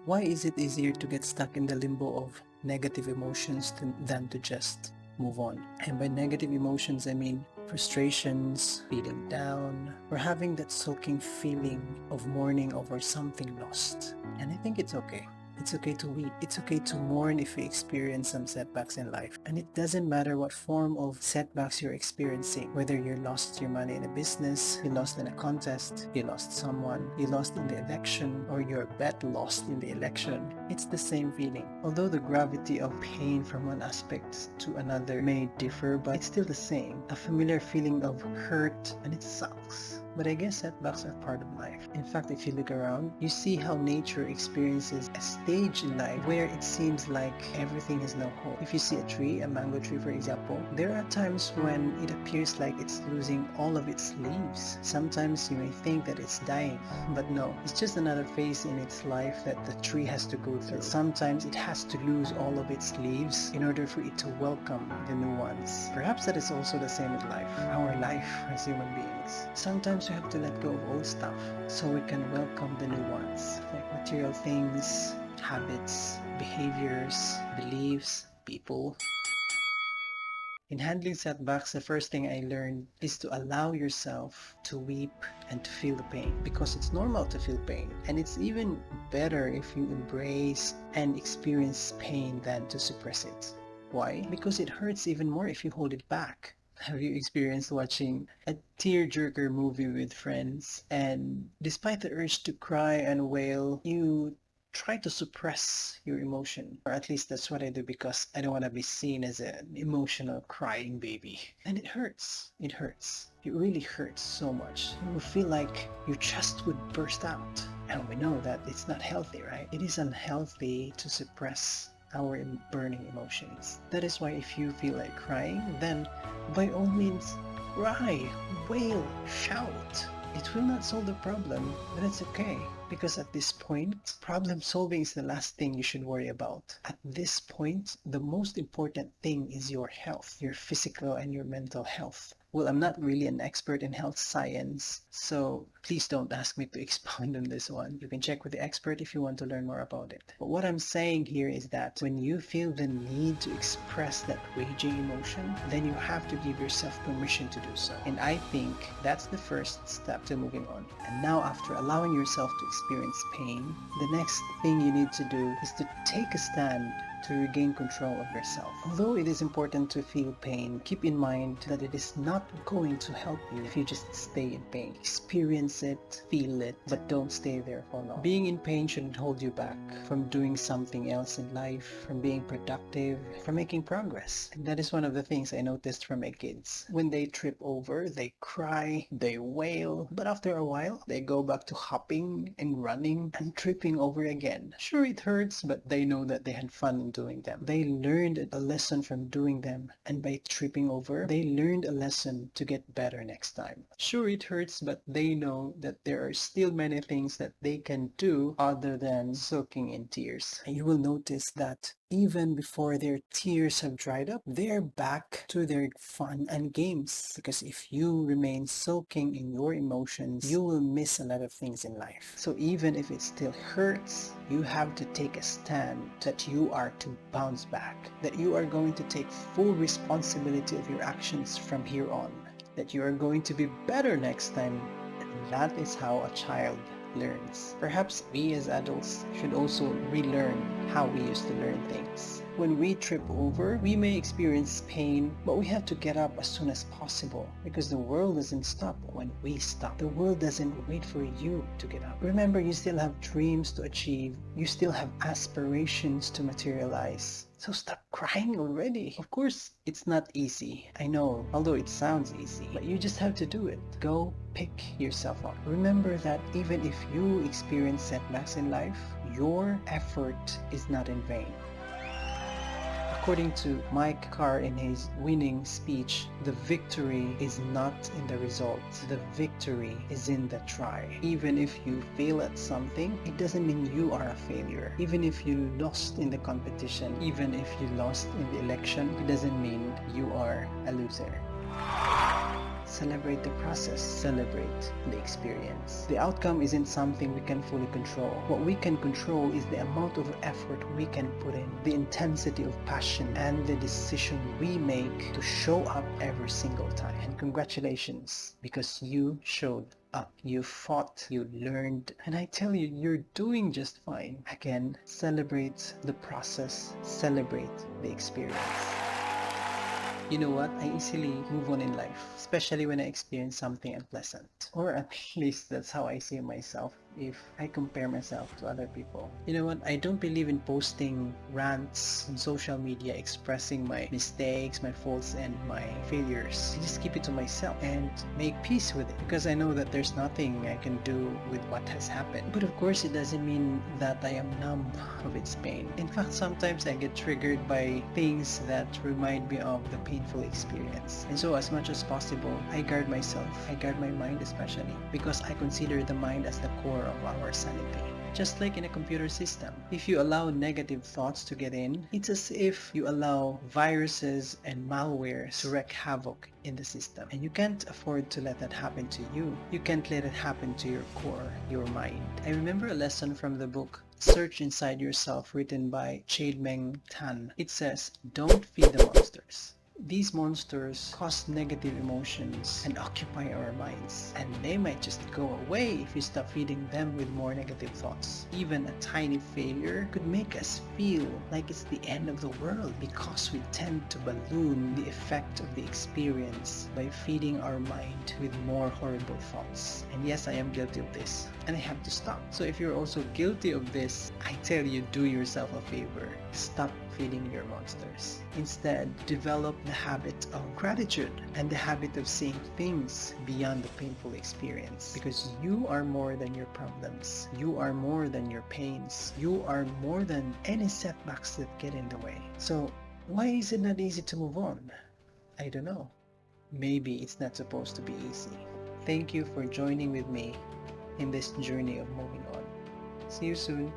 Why is it easier to get stuck in the limbo of negative emotions than to just move on? And by negative emotions, I mean frustrations, feeling down, or having that sulking feeling of mourning over something lost. And I think it's okay. It's okay to weep. It's okay to mourn if we experience some setbacks in life. And it doesn't matter what form of setbacks you're experiencing, whether you lost your money in a business, you lost in a contest, you lost someone, you lost in the election, or your bet lost in the election. It's the same feeling. Although the gravity of pain from one aspect to another may differ, but it's still the same. A familiar feeling of hurt, and it sucks. But I guess setbacks are part of life. In fact, if you look around, you see how nature experiences a stage in life where it seems like everything has no hope. If you see a tree, a mango tree for example, there are times when it appears like it's losing all of its leaves. Sometimes you may think that it's dying, but no, it's just another phase in its life that the tree has to go through. Sometimes it has to lose all of its leaves in order for it to welcome the new ones. Perhaps that is also the same with life, our life as human beings. Sometimes we have to let go of old stuff so we can welcome the new ones, like material things, habits, behaviors, beliefs, people. In handling setbacks, the first thing I learned is to allow yourself to weep and to feel the pain, because it's normal to feel pain, and it's even better if you embrace and experience pain than to suppress it. Why? Because it hurts even more if you hold it back. Have you experienced watching a tearjerker movie with friends, and despite the urge to cry and wail, you try to suppress your emotion? Or at least that's what I do, because I don't want to be seen as an emotional crying baby. And it hurts. It hurts. It really hurts so much. You will feel like your chest would burst out. And we know that it's not healthy, right? It is unhealthy to suppress our burning emotions. That is why if you feel like crying, then by all means cry, wail, shout. It will not solve the problem, but it's okay, because at this point, problem solving is the last thing you should worry about. At this point, the most important thing is your health, your physical and your mental health. Well, I'm not really an expert in health science, so please don't ask me to expound on this one. You can check with the expert if you want to learn more about it. But what I'm saying here is that when you feel the need to express that raging emotion, then you have to give yourself permission to do so. And I think that's the first step to moving on. And now, after allowing yourself to experience pain, the next thing you need to do is to take a stand to regain control of yourself. Although it is important to feel pain, keep in mind that it is not going to help you if you just stay in pain. Experience it, feel it, but don't stay there for long. Being in pain shouldn't hold you back from doing something else in life, from being productive, from making progress. And that is one of the things I noticed from my kids. When they trip over, they cry, they wail, but after a while, they go back to hopping and running and tripping over again. Sure, it hurts, but they know that they had fun doing them. They learned a lesson from doing them, and by tripping over, they learned a lesson to get better next time. Sure, it hurts, but they know that there are still many things that they can do other than soaking in tears. And you will notice that even before their tears have dried up, they're back to their fun and games. Because if you remain soaking in your emotions, you will miss a lot of things in life. So even if it still hurts, you have to take a stand that you are to bounce back, that you are going to take full responsibility of your actions from here on, that you are going to be better next time. And that is how a child learns. Perhaps we as adults should also relearn how we used to learn things. When we trip over, we may experience pain, but we have to get up as soon as possible, because the world doesn't stop when we stop. The world doesn't wait for you to get up. Remember, you still have dreams to achieve. You still have aspirations to materialize. So stop crying already. Of course, it's not easy. I know, although it sounds easy, but you just have to do it. Go pick yourself up. Remember that even if you experience setbacks in life, your effort is not in vain. According to Mike Carr in his winning speech, the victory is not in the result. The victory is in the try. Even if you fail at something, it doesn't mean you are a failure. Even if you lost in the competition, even if you lost in the election, it doesn't mean you are a loser. Celebrate the process. Celebrate the experience. The outcome isn't something we can fully control. What we can control is the amount of effort we can put in, the intensity of passion, and the decision we make to show up every single time. And congratulations, because you showed up. You fought, you learned, and I tell you, you're doing just fine. Again, celebrate the process, celebrate the experience. You know what? I easily move on in life, especially when I experience something unpleasant. Or at least that's how I see myself if I compare myself to other people. You know what? I don't believe in posting rants on social media expressing my mistakes, my faults, and my failures. I just keep it to myself and make peace with it, because I know that there's nothing I can do with what has happened. But of course, it doesn't mean that I am numb of its pain. In fact, sometimes I get triggered by things that remind me of the painful experience. And so as much as possible, I guard myself. I guard my mind especially, because I consider the mind as the core of our sanity. Just like in a computer system, if you allow negative thoughts to get in, it's as if you allow viruses and malware to wreak havoc in the system. And you can't afford to let that happen to you. You can't let it happen to your core, your mind. I remember a lesson from the book Search Inside Yourself, written by Meng Tan. It says, don't feed the monsters. These monsters cause negative emotions and occupy our minds, and they might just go away if we stop feeding them with more negative thoughts. Even a tiny failure could make us feel like it's the end of the world, because we tend to balloon the effect of the experience by feeding our mind with more horrible thoughts. And yes, I am guilty of this, and I have to stop. So if you're also guilty of this, I tell you, do yourself a favor. Stop feeding your monsters. Instead, develop the habit of gratitude and the habit of seeing things beyond the painful experience, because you are more than your problems. You are more than your pains. You are more than any setbacks that get in the way. So why is it not easy to move on? I don't know. Maybe it's not supposed to be easy. Thank you for joining with me in this journey of moving on. See you soon.